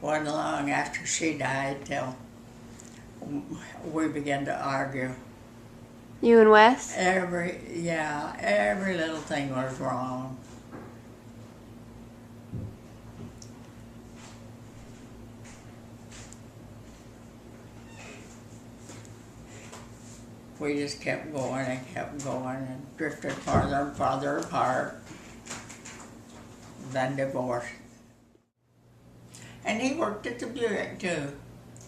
Wasn't long after she died till we began to argue. You and Wes? Every little thing was wrong. We just kept going and drifted farther and farther apart. Then divorced. And he worked at the Buick too.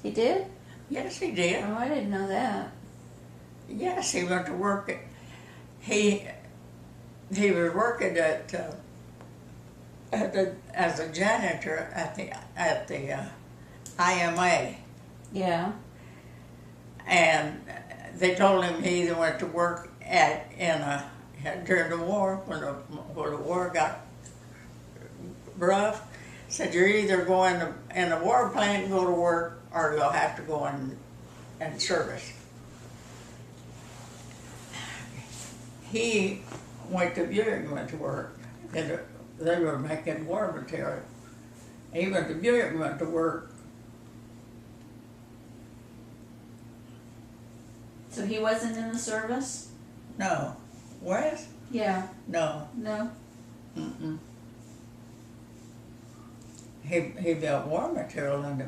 He did? Yes, he did. Oh, I didn't know that. Yes, he went to work at, he was working as a janitor at the IMA, Yeah. and they told him he either went to work during the war when the war got rough. Said you're either going in a war plant and go to work, or you'll have to go in service. He went to Buick and went to work. And they were making war material. He went to Buick and went to work. So he wasn't in the service? No. Wes? Yeah. No. No? Mm-mm. He built war material in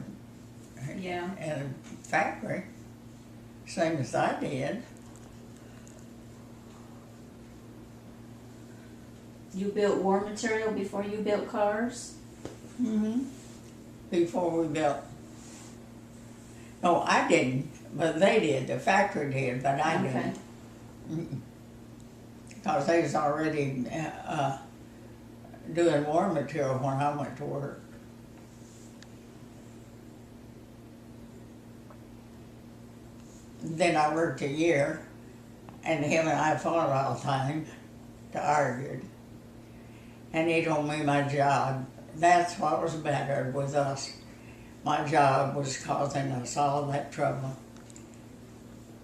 a factory, same as I did. You built war material before you built cars? Mm-hmm. Before we built. No, I didn't, but they did. The factory did, but I didn't. Because they was already doing war material when I went to work. Then I worked a year, and him and I fought all the time, argued. And he told me my job, that's what was better with us. My job was causing us all that trouble.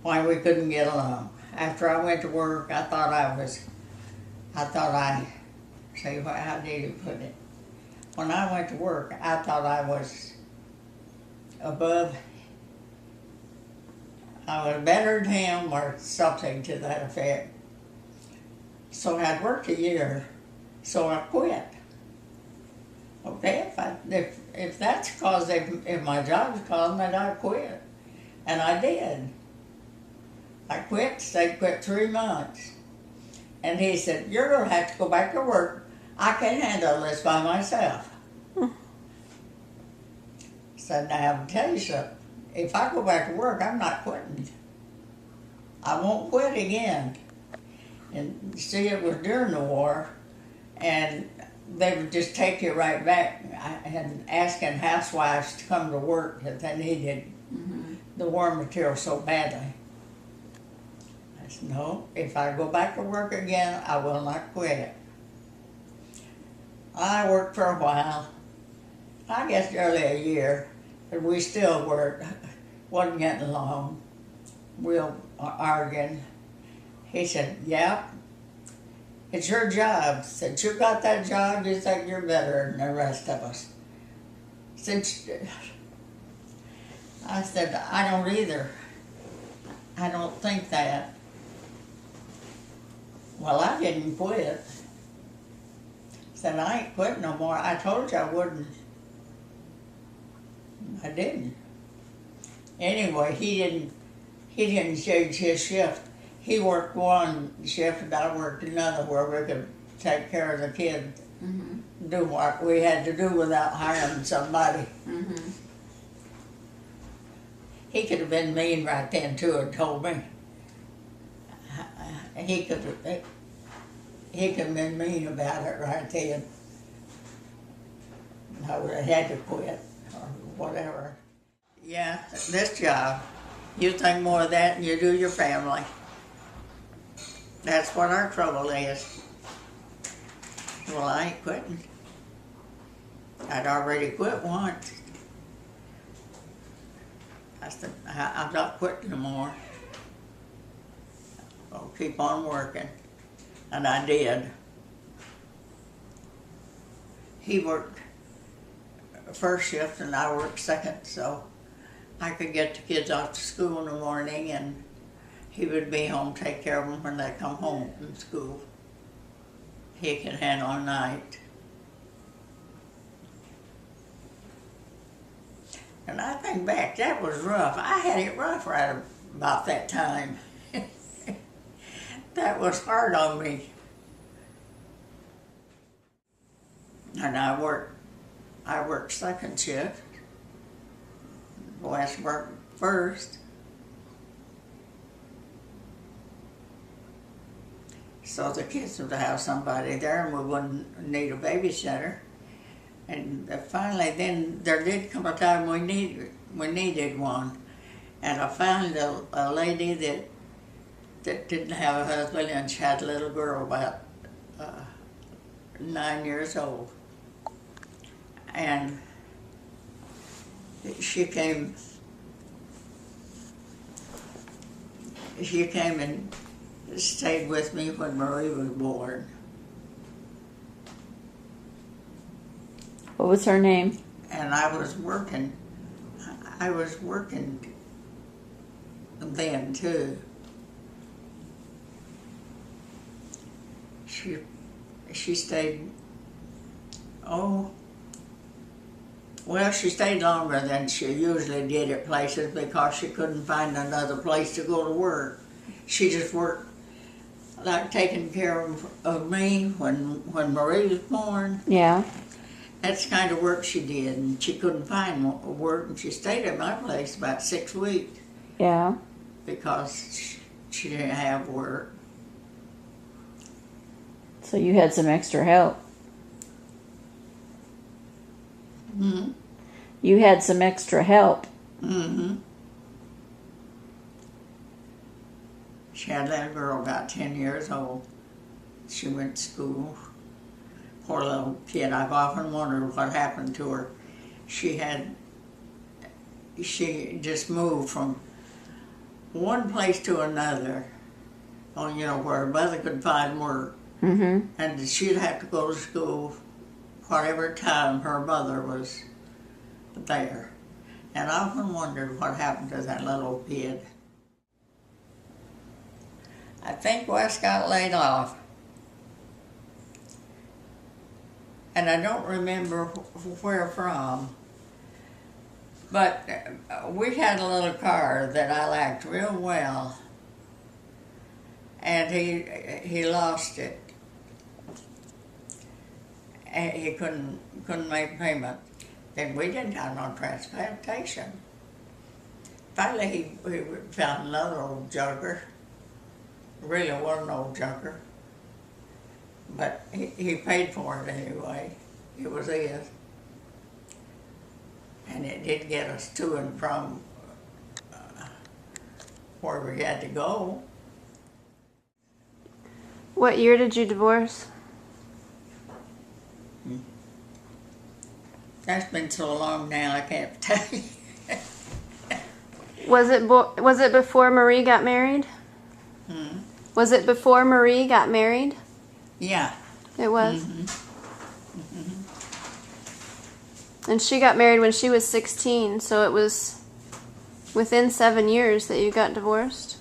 Why we couldn't get along. After I went to work, how did he put it? When I went to work, I thought I was better than him or something to that effect. So I'd worked a year, so I quit. Okay, if that's because if my job's causing it, I quit. And I did. I quit, stayed quit 3 months. And he said, you're going to have to go back to work. I can't handle this by myself. Said, now I'll tell you something. If I go back to work, I'm not quitting. I won't quit again. And see, it was during the war, and they would just take you right back and asking housewives to come to work because they needed the war material so badly. I said, no, if I go back to work again, I will not quit. I worked for a while, I guess nearly a year, but we still wasn't getting along. We were arguing. He said, yeah, it's your job. I said, you got that job, you think you're better than the rest of us. I said, I don't either. I don't think that. Well, I didn't quit. Said, I ain't quitting no more. I told you I wouldn't. I didn't. Anyway, he didn't change his shift. He worked one shift and I worked another where we could take care of the kids, do what we had to do without hiring somebody. He could have been mean right then too and told me. He could have been mean about it right then. I would have had to quit or whatever. Yeah, this job, you think more of that than you do your family. That's what our trouble is. Well, I ain't quitting. I'd already quit once. I said, I'm not quitting no more. I'll keep on working. And I did. He worked first shift and I worked second, so I could get the kids off to school in the morning and he would be home, take care of them when they come home from school. He could handle a night. And I think back, that was rough. I had it rough right about that time. That was hard on me. And I worked second shift. Boys worked first. So the kids would have somebody there and we wouldn't need a babysitter. And finally then there did come a time we needed one. And I found a lady that didn't have a husband and she had a little girl about 9 years old. And she came and stayed with me when Marie was born. What was her name? And I was working then too. She stayed, she stayed longer than she usually did at places because she couldn't find another place to go to work. She just worked like taking care of me when Marie was born. Yeah. That's the kind of work she did, and she couldn't find work, and she stayed at my place about 6 weeks. Yeah. Because she didn't have work. So you had some extra help. Mm-hmm. You had some extra help. Mm-hmm. She had a little girl about 10 years old. She went to school. Poor little kid. I've often wondered what happened to her. She just moved from one place to another, where her mother could find work. Mm-hmm. And she'd have to go to school whatever time her mother was there. And I often wondered what happened to that little kid. I think Wes got laid off. And I don't remember where from. But we had a little car that I liked real well. And he lost it. And he couldn't make payment. Then we didn't have no transportation. Finally, he found another old junker. Really wasn't an old junker. But he paid for it anyway. It was his. And it did get us to and from where we had to go. What year did you divorce? That's been so long now, I can't tell you. Was it before Marie got married? Was it before Marie got married? Yeah. It was. Mm-hmm. And she got married when she was 16, so it was within 7 years that you got divorced.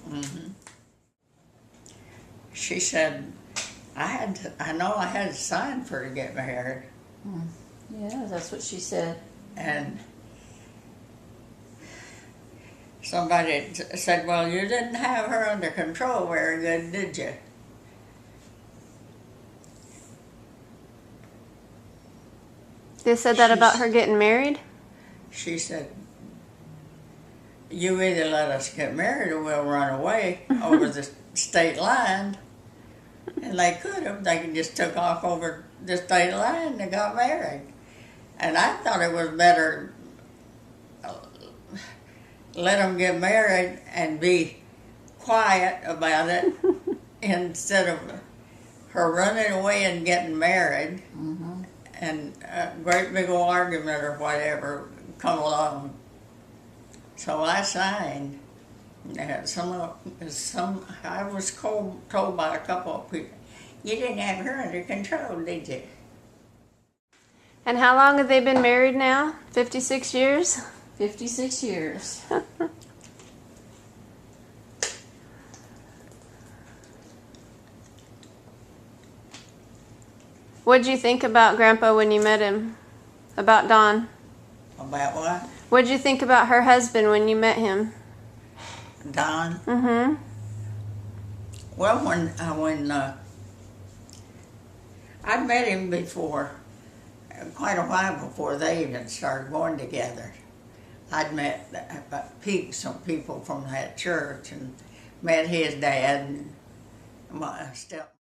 Mm-hmm. She said, I know I had to sign for her to get married. Yeah, that's what she said. And somebody said, well, you didn't have her under control very good, did you? They said that about her getting married? She said, you either let us get married or we'll run away over the state line. And they could have. They just took off over the state line and got married. And I thought it was better let them get married and be quiet about it instead of her running away and getting married. Mm-hmm. And a great big old argument or whatever come along. So I signed. And I was told by a couple of people, You didn't have her under control, did you? And how long have they been married now? 56 years? 56 years. What'd you think about Grandpa when you met him? About Dawn? About what? What'd you think about her husband when you met him? Don? Mm-hmm. Well, when I'd met him before, quite a while before they even started going together. I'd met some people from that church and met his dad and my step